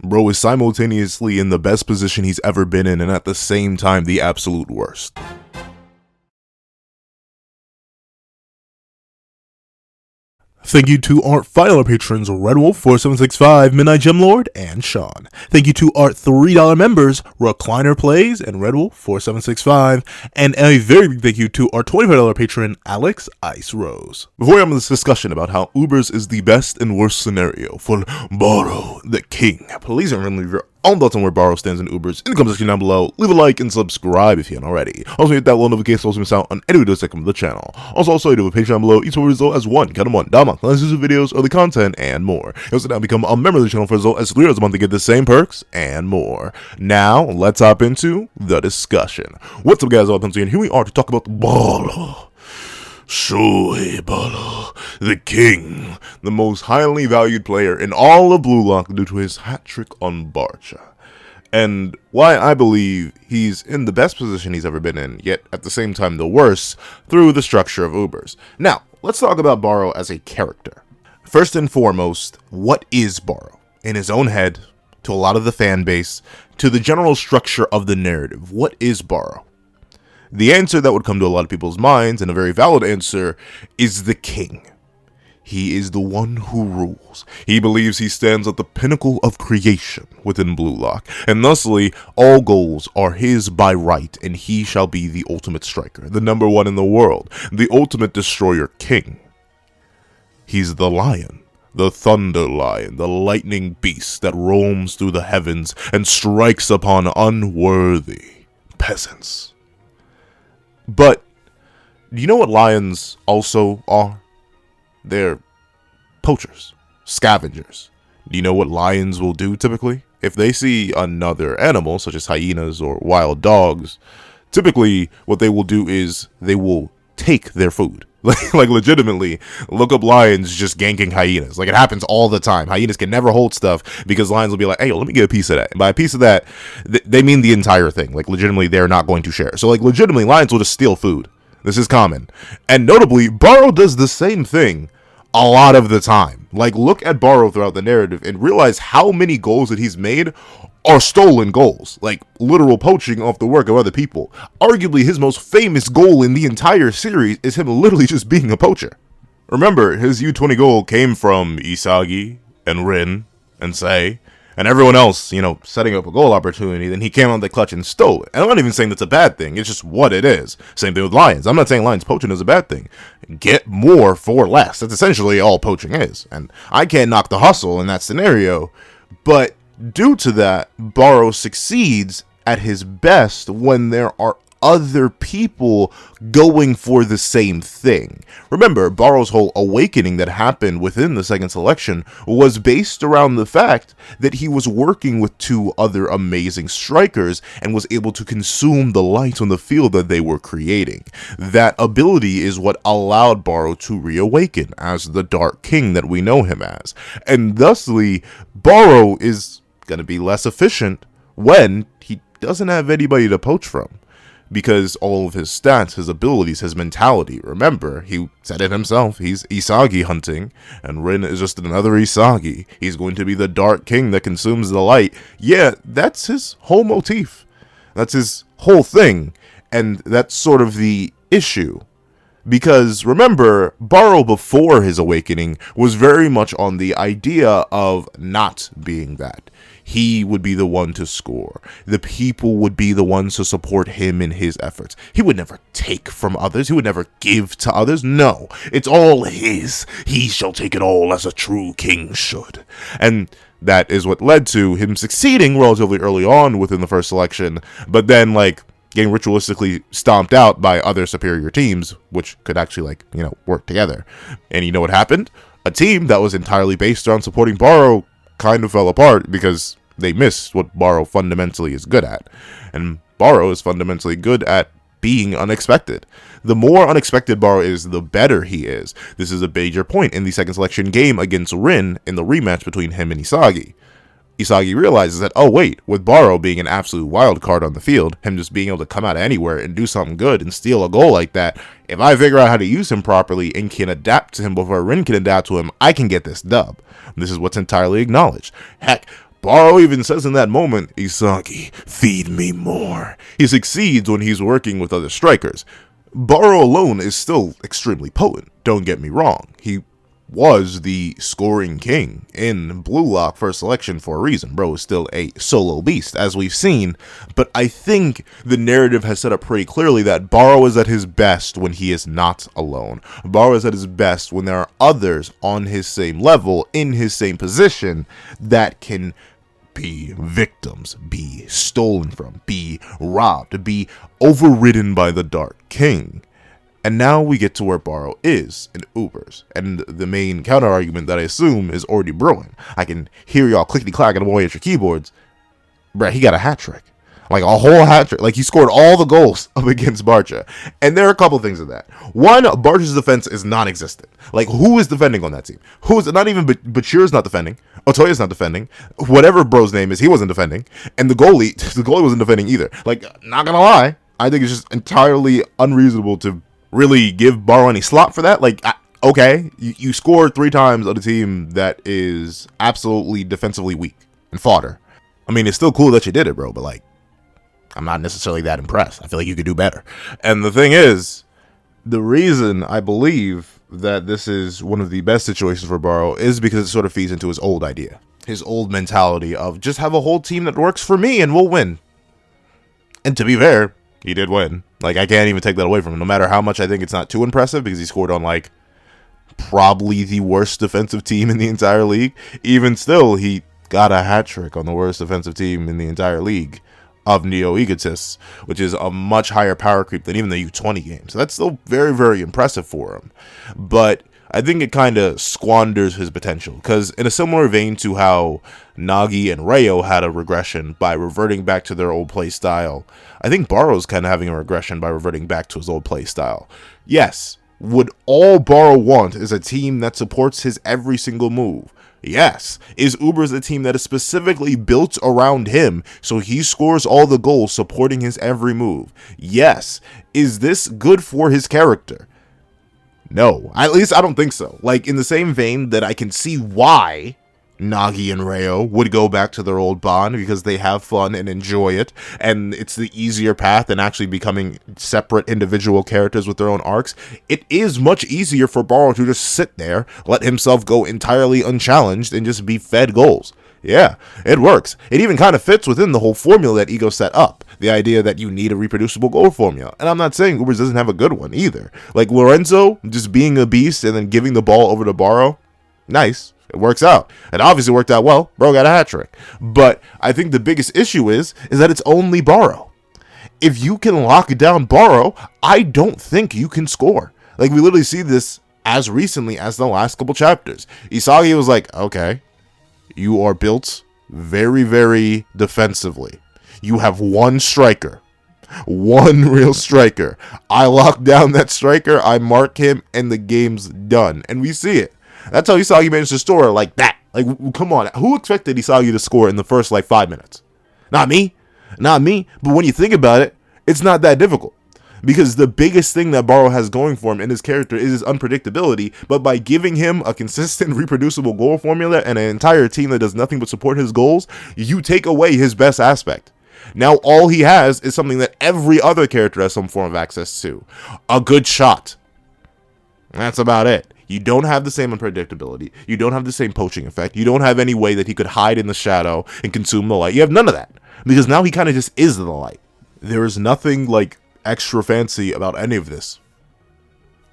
Bro is simultaneously in the best position he's ever been in and at the same time the absolute worst. Thank you to our $5 patrons Redwolf4765, Midnight Gemlord, and Sean. Thank you to our $3 members Recliner Plays and Redwolf4765, and a very big thank you to our $25 patron Alex Ice Rose. Before we have this discussion about how Ubers is the best and worst scenario for Baro the King, please remember leave your own thoughts on where Baro stands in Ubers in the comment section down below. Leave a like and subscribe if you haven't already. Also hit that little notification so you miss out on any videos that come to the channel. Also, you do a Patreon down below. Each one result as one, count them one, down month, lessons, videos, early content, and more. You also now become a member of the channel for as low as $3 a month to get the same perks and more. Now, let's hop into the discussion. What's up, guys? Welcome to here we are to talk about Baro. Baro, the king, the most highly valued player in all of Blue Lock due to his hat trick on Barcha, and why I believe he's in the best position he's ever been in, yet at the same time the worst through the structure of Ubers. Now, let's talk about Baro as a character. First and foremost, what is Baro? In his own head, to a lot of the fan base, to the general structure of the narrative, what is Baro? The answer that would come to a lot of people's minds, and a very valid answer, is the king. He is the one who rules. He believes he stands at the pinnacle of creation within Blue Lock, and thusly, all goals are his by right, and he shall be the ultimate striker, the number one in the world, the ultimate destroyer king. He's the lion, the thunder lion, the lightning beast that roams through the heavens and strikes upon unworthy peasants. But, do you know what lions also are? They're poachers, scavengers. Do you know what lions will do typically? If they see another animal, such as hyenas or wild dogs, typically what they will do is they will take their food. Like legitimately, look up lions just ganking hyenas. Like, it happens all the time. Hyenas can never hold stuff because lions will be like, hey, yo, let me get a piece of that. And by a piece of that, they mean the entire thing. Like, legitimately, they're not going to share. So, like, legitimately, lions will just steal food. This is common. And notably, Baro does the same thing a lot of the time. Like, look at Baro throughout the narrative and realize how many goals that he's made are stolen goals, like literal poaching off the work of other people. Arguably, his most famous goal in the entire series is him literally just being a poacher. Remember, his U20 goal came from Isagi and Rin and Sei and everyone else, you know, setting up a goal opportunity. Then he came on the clutch and stole it. And I'm not even saying that's a bad thing. It's just what it is. Same thing with lions. I'm not saying lions poaching is a bad thing. Get more for less. That's essentially all poaching is. And I can't knock the hustle in that scenario, but due to that, Baro succeeds at his best when there are other people going for the same thing. Remember, Baro's whole awakening that happened within the second selection was based around the fact that he was working with two other amazing strikers and was able to consume the light on the field that they were creating. That ability is what allowed Baro to reawaken as the Dark King that we know him as. And thusly, Baro is going to be less efficient when he doesn't have anybody to poach from. Because all of his stats, his abilities, his mentality, remember, he said it himself, he's Isagi hunting, and Rin is just another Isagi. He's going to be the Dark King that consumes the light. Yeah, that's his whole motif. That's his whole thing. And that's sort of the issue. Because remember, Baro before his awakening was very much on the idea of not being that. He would be the one to score. The people would be the ones to support him in his efforts. He would never take from others. He would never give to others. No, it's all his. He shall take it all as a true king should. And that is what led to him succeeding relatively early on within the first selection, but then, like, getting ritualistically stomped out by other superior teams, which could actually, like, you know, work together. And you know what happened? A team that was entirely based on supporting Baro kind of fell apart because they missed what Baro fundamentally is good at. And Baro is fundamentally good at being unexpected. The more unexpected Baro is, the better he is. This is a major point in the second selection game against Rin in the rematch between him and Isagi. Isagi realizes that, oh wait, with Baro being an absolute wild card on the field, him just being able to come out of anywhere and do something good and steal a goal like that, if I figure out how to use him properly and can adapt to him before Rin can adapt to him, I can get this dub. This is what's entirely acknowledged. Heck, Baro even says in that moment, Isagi, feed me more. He succeeds when he's working with other strikers. Baro alone is still extremely potent, don't get me wrong. He was the scoring king in Blue Lock first selection for a reason. Bro is still a solo beast, as we've seen, but I think the narrative has set up pretty clearly that Baro is at his best when he is not alone. Baro is at his best when there are others on his same level, in his same position, that can be victims, be stolen from, be robbed, be overridden by the Dark King. And now we get to where Baro is in Ubers, and the main counter-argument that I assume is already brewing. I can hear y'all clickety-clacking away at your keyboards. Bruh, he got a hat-trick. Like, a whole hat-trick. Like, he scored all the goals up against Barca. And there are a couple things of that. One, Barca's defense is non-existent. Like, who is defending on that team? Who is, not even, Bachir's not defending. Otoya's not defending. Whatever bro's name is, he wasn't defending. And the goalie wasn't defending either. Like, not gonna lie, I think it's just entirely unreasonable to really give Baro any slop for that. Like, okay, you scored 3 times on a team that is absolutely defensively weak and fodder. I mean, it's still cool that you did it, bro, but like, I'm not necessarily that impressed. I feel like you could do better. And the thing is, the reason I believe that this is one of the best situations for Baro is because it sort of feeds into his old idea, his old mentality of just have a whole team that works for me and we'll win. And to be fair, he did win. Like, I can't even take that away from him, no matter how much I think it's not too impressive, because he scored on, like, probably the worst defensive team in the entire league. Even still, he got a hat trick on the worst defensive team in the entire league of Neo Egotists, which is a much higher power creep than even the U20 game. So that's still very, very impressive for him. But I think it kind of squanders his potential, because in a similar vein to how Nagi and Rayo had a regression by reverting back to their old play style, I think Baro's kind of having a regression by reverting back to his old play style. Yes, would all Baro want is a team that supports his every single move? Yes. Is Ubers a team that is specifically built around him so he scores all the goals supporting his every move? Yes. Is this good for his character? No, at least I don't think so. Like, in the same vein that I can see why Nagi and Rayo would go back to their old bond, because they have fun and enjoy it, and it's the easier path than actually becoming separate individual characters with their own arcs. It is much easier for Baro to just sit there, let himself go entirely unchallenged, and just be fed goals. Yeah, it works. It even kind of fits within the whole formula that Ego set up. The idea that you need a reproducible goal formula. And I'm not saying Ubers doesn't have a good one either. Like Lorenzo just being a beast and then giving the ball over to Baro. Nice. It works out. It obviously worked out well. Bro got a hat trick. But I think the biggest issue is that it's only Baro. If you can lock down Baro, I don't think you can score. Like, we literally see this as recently as the last couple chapters. Isagi was like, okay, you are built very, very defensively. You have one striker. One real striker. I lock down that striker, I mark him, and the game's done. And we see it. That's how Isagi managed to score like that. Like, come on. Who expected Isagi to score in the first, 5 minutes? Not me. Not me. But when you think about it, it's not that difficult. Because the biggest thing that Baro has going for him in his character is his unpredictability, but by giving him a consistent, reproducible goal formula and an entire team that does nothing but support his goals, you take away his best aspect. Now all he has is something that every other character has some form of access to. A good shot. That's about it. You don't have the same unpredictability. You don't have the same poaching effect. You don't have any way that he could hide in the shadow and consume the light. You have none of that. Because now he kind of just is the light. There is nothing, extra fancy about any of this.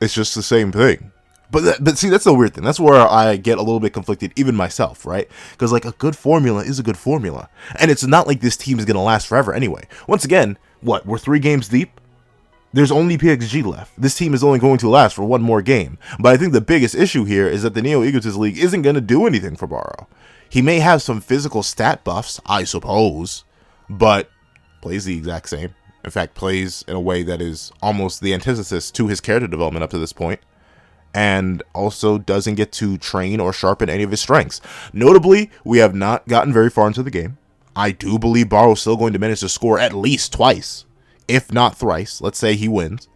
It's just the same thing. But see, that's the weird thing. That's where I get a little bit conflicted, even myself, right? Because, a good formula is a good formula. And it's not like this team is going to last forever anyway. Once again, we're 3 games deep? There's only PXG left. This team is only going to last for 1 more game. But I think the biggest issue here is that the Neo Egotist League isn't going to do anything for Baro. He may have some physical stat buffs, I suppose, but plays the exact same. In fact, plays in a way that is almost the antithesis to his character development up to this point. And also doesn't get to train or sharpen any of his strengths. Notably, we have not gotten very far into the game. I do believe Baro is still going to manage to score at least twice, if not thrice. Let's say he wins.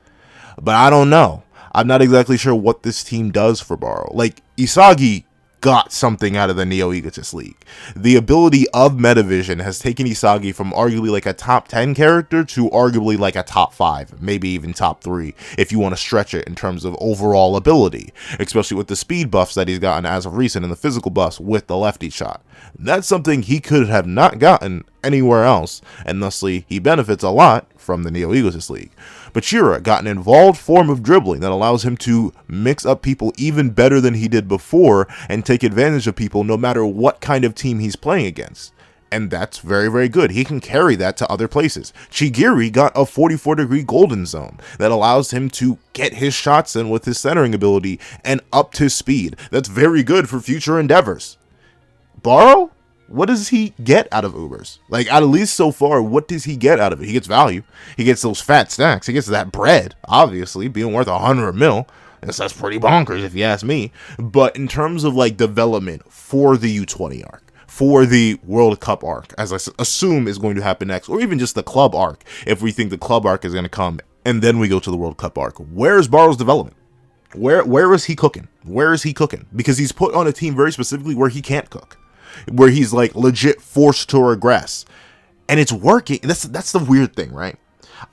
But I don't know. I'm not exactly sure what this team does for Baro. Isagi got something out of the Neo Egotist League. The ability of Metavision has taken Isagi from arguably like a top 10 character to arguably like a top 5, maybe even top 3, if you want to stretch it in terms of overall ability, especially with the speed buffs that he's gotten as of recent and the physical buffs with the lefty shot. That's something he could have not gotten anywhere else, and thusly he benefits a lot from the Neo Egotist League. But Shira got an involved form of dribbling that allows him to mix up people even better than he did before and take advantage of people no matter what kind of team he's playing against. And that's very, very good. He can carry that to other places. Chigiri got a 44-degree golden zone that allows him to get his shots in with his centering ability and up to speed. That's very good for future endeavors. Baro? What does he get out of Ubers? Like, at least so far, what does he get out of it? He gets value. He gets those fat stacks. He gets that bread, obviously, being worth 100 mil. That's pretty bonkers, if you ask me. But in terms of, like, development for the U20 arc, for the World Cup arc, as I assume is going to happen next, or even just the club arc, if we think the club arc is going to come, and then we go to the World Cup arc, where's Baro's development? Where is he cooking? Where is he cooking? Because he's put on a team very specifically where he can't cook, where he's like legit forced to regress, and it's working. That's the weird thing, right?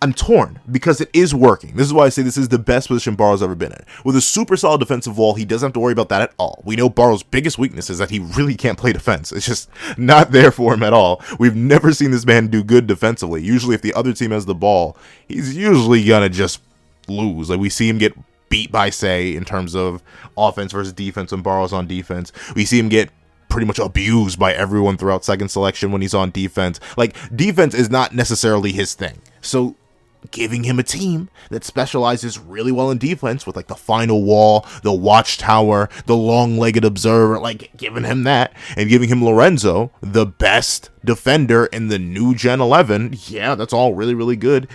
I'm torn because it is working. This is why I say this is the best position Baro's ever been in. With a super solid defensive wall, he doesn't have to worry about that at all. We know Baro's biggest weakness is that he really can't play defense. It's just not there for him at all. We've never seen this man do good defensively. Usually if the other team has the ball, he's usually gonna just lose. Like, we see him get beat by Say in terms of offense versus defense when Baro's on defense. We see him get pretty much abused by everyone throughout second selection when he's on defense. Like, defense is not necessarily his thing. So giving him a team that specializes really well in defense with like the final wall, the watchtower, the long-legged observer, like giving him that and giving him Lorenzo, the best defender in the new Gen 11. Yeah, that's all really, really good.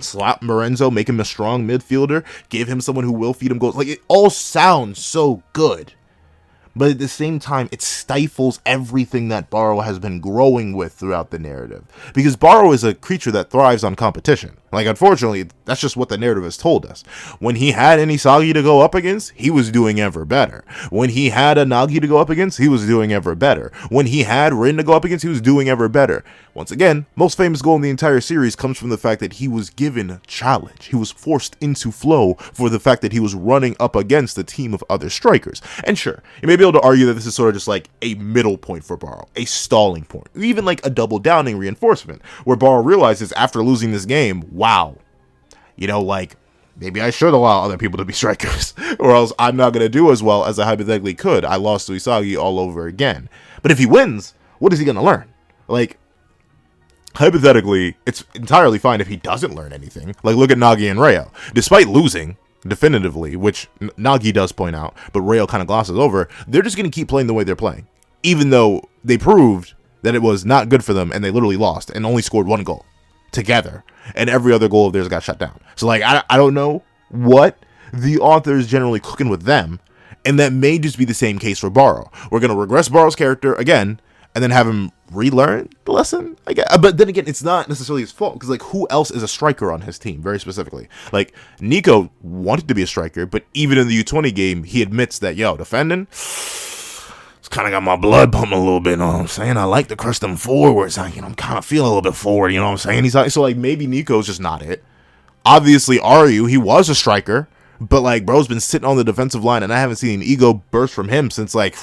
Slap Lorenzo, make him a strong midfielder, give him someone who will feed him goals. Like, it all sounds so good. But at the same time, it stifles everything that Baro has been growing with throughout the narrative. Because Baro is a creature that thrives on competition. Like, unfortunately, that's just what the narrative has told us. When he had any Sagi to go up against, he was doing ever better. When he had a Nagi to go up against, he was doing ever better. When he had Rin to go up against, he was doing ever better. Once again, most famous goal in the entire series comes from the fact that he was given a challenge. He was forced into flow for the fact that he was running up against a team of other strikers. And sure, you may be able to argue that this is sort of just like a middle point for Baro, a stalling point, or even like a double downing reinforcement, where Baro realizes after losing this game, wow, you know, like, maybe I should allow other people to be strikers, or else I'm not going to do as well as I hypothetically could. I lost to Isagi all over again. But if he wins, what is he going to learn? Like, hypothetically, it's entirely fine if he doesn't learn anything. Like, look at Nagi and Rayo. Despite losing definitively, which Nagi does point out, but Rayo kind of glosses over, they're just going to keep playing the way they're playing, even though they proved that it was not good for them and they literally lost and only scored one goal together, and every other goal of theirs got shut down. So, like, I don't know what the author is generally cooking with them, and that may just be the same case for Baro. We're going to regress Baro's character again and then have him relearn the lesson, I guess. But then again, it's not necessarily his fault, because, like, who else is a striker on his team, very specifically? Like, Nico wanted to be a striker, but even in the U20 game, he admits that, yo, defending, it's kind of got my blood pumping a little bit, you know what I'm saying? I like to crush them forwards. I'm kind of feeling a little bit forward, you know what I'm saying? He's like, so, like, maybe Nico's just not it. Obviously, Ryu, he was a striker, but, like, bro's been sitting on the defensive line, and I haven't seen an ego burst from him since, like,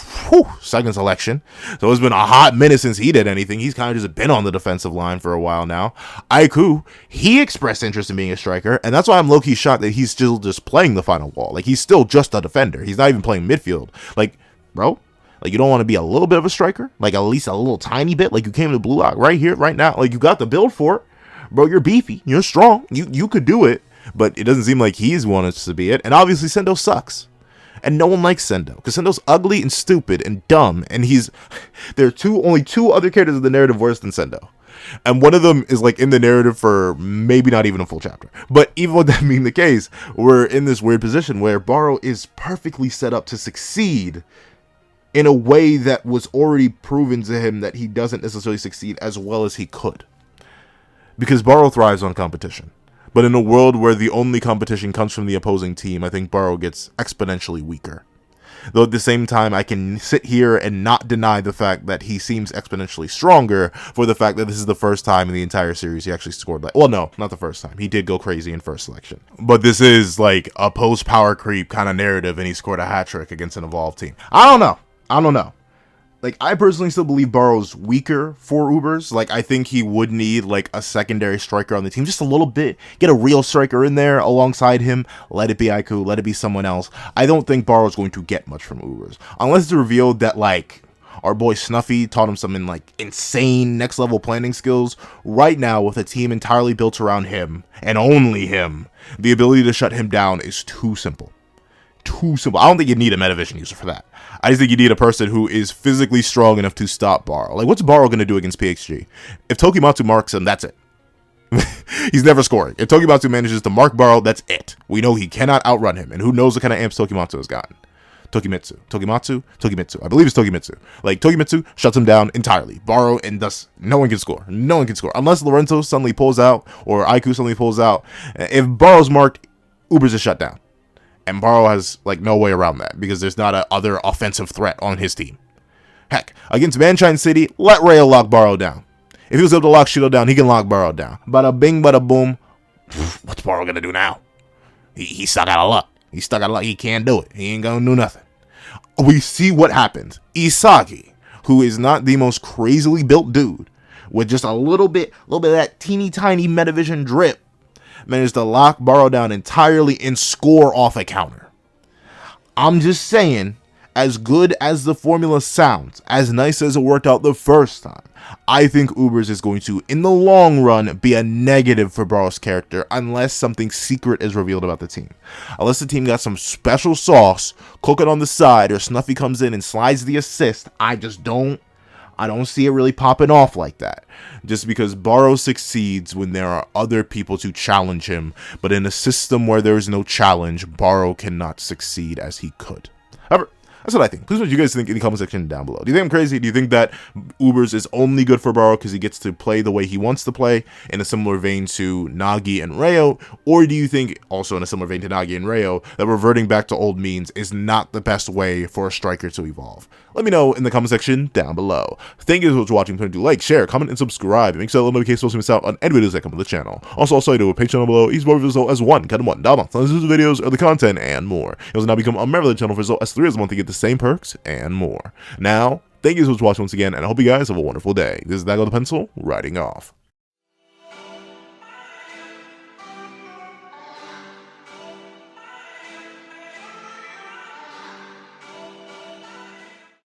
second selection. So it's been a hot minute since he did anything. He's kind of just been on the defensive line for a while now. Aiku, he expressed interest in being a striker, and that's why I'm low-key shocked that he's still just playing the final wall. Like, he's still just a defender. He's not even playing midfield. Like, bro, like, you don't want to be a little bit of a striker? Like, at least a little tiny bit? Like, you came to Blue Lock right here, right now. Like, you got the build for it. Bro, you're beefy. You're strong. You could do it. But it doesn't seem like he's wanted to be it. And obviously Sendo sucks. And no one likes Sendo, because Sendo's ugly and stupid and dumb. And there are only two other characters in the narrative worse than Sendo. And one of them is, like, in the narrative for maybe not even a full chapter. But even with that being the case, we're in this weird position where Baro is perfectly set up to succeed in a way that was already proven to him that he doesn't necessarily succeed as well as he could. Because Baro thrives on competition. But in a world where the only competition comes from the opposing team, I think Baro gets exponentially weaker. Though at the same time, I can sit here and not deny the fact that he seems exponentially stronger for the fact that this is the first time in the entire series he actually scored well, no, not the first time. He did go crazy in first selection. But this is like a post-power creep kind of narrative, and he scored a hat trick against an evolved team. I don't know. Like, I personally still believe Baro's weaker for Ubers. Like, I think he would need, like, a secondary striker on the team. Just a little bit. Get a real striker in there alongside him. Let it be Aiku. Let it be someone else. I don't think Baro's going to get much from Ubers. Unless it's revealed that, like, our boy Snuffy taught him some, like, insane next-level planning skills. Right now, with a team entirely built around him, and only him, the ability to shut him down is too simple. Too simple. I don't think you need a Metavision user for that. I just think you need a person who is physically strong enough to stop Baro. Like, what's Baro going to do against PXG? If Tokimatsu marks him, that's it. He's never scoring. If Tokimatsu manages to mark Baro, that's it. We know he cannot outrun him, and who knows what kind of amps Tokimatsu has gotten. Tokimitsu. I believe it's Tokimitsu. Like, Tokimitsu shuts him down entirely. Baro, and thus, no one can score. No one can score. Unless Lorenzo suddenly pulls out, or Aiku suddenly pulls out. If Baro's marked, Ubers is shut down. And Baro has, like, no way around that, because there's not a other offensive threat on his team. Heck, against Manshine City, let Rayo lock Baro down. If he was able to lock Shido down, he can lock Baro down. Bada bing, bada boom. What's Baro gonna do now? He's stuck out of luck. He can't do it. He ain't gonna do nothing. We see what happens. Isagi, who is not the most crazily built dude, with just a little bit of that teeny tiny Metavision drip, managed to lock Baro down entirely and score off a counter. I'm just saying, as good as the formula sounds, as nice as it worked out the first time, I think Ubers is going to, in the long run, be a negative for Baro's character unless something secret is revealed about the team. Unless the team got some special sauce, cooking on the side, or Snuffy comes in and slides the assist, I don't see it really popping off like that. Just because Baro succeeds when there are other people to challenge him, but in a system where there is no challenge, Baro cannot succeed as he could. However, that's what I think. Please let you guys think in the comment section down below. Do you think I'm crazy? Do you think that Ubers is only good for Baro because he gets to play the way he wants to play, in a similar vein to Nagi and Rayo? Or do you think, also in a similar vein to Nagi and Rayo, that reverting back to old means is not the best way for a striker to evolve? Let me know in the comment section down below. Thank you so much for watching. Please do like, share, comment, and subscribe. And make sure that notifications don't miss out on any videos that come to the channel. Also, I'll do a Patreon down below. Each more videos as $1 $1 videos, other content, and more. It will now become a member of the channel for as $3 a month to get the same perks and more. Now, thank you so much for watching once again, and I hope you guys have a wonderful day. This is Dago the Pencil, writing off.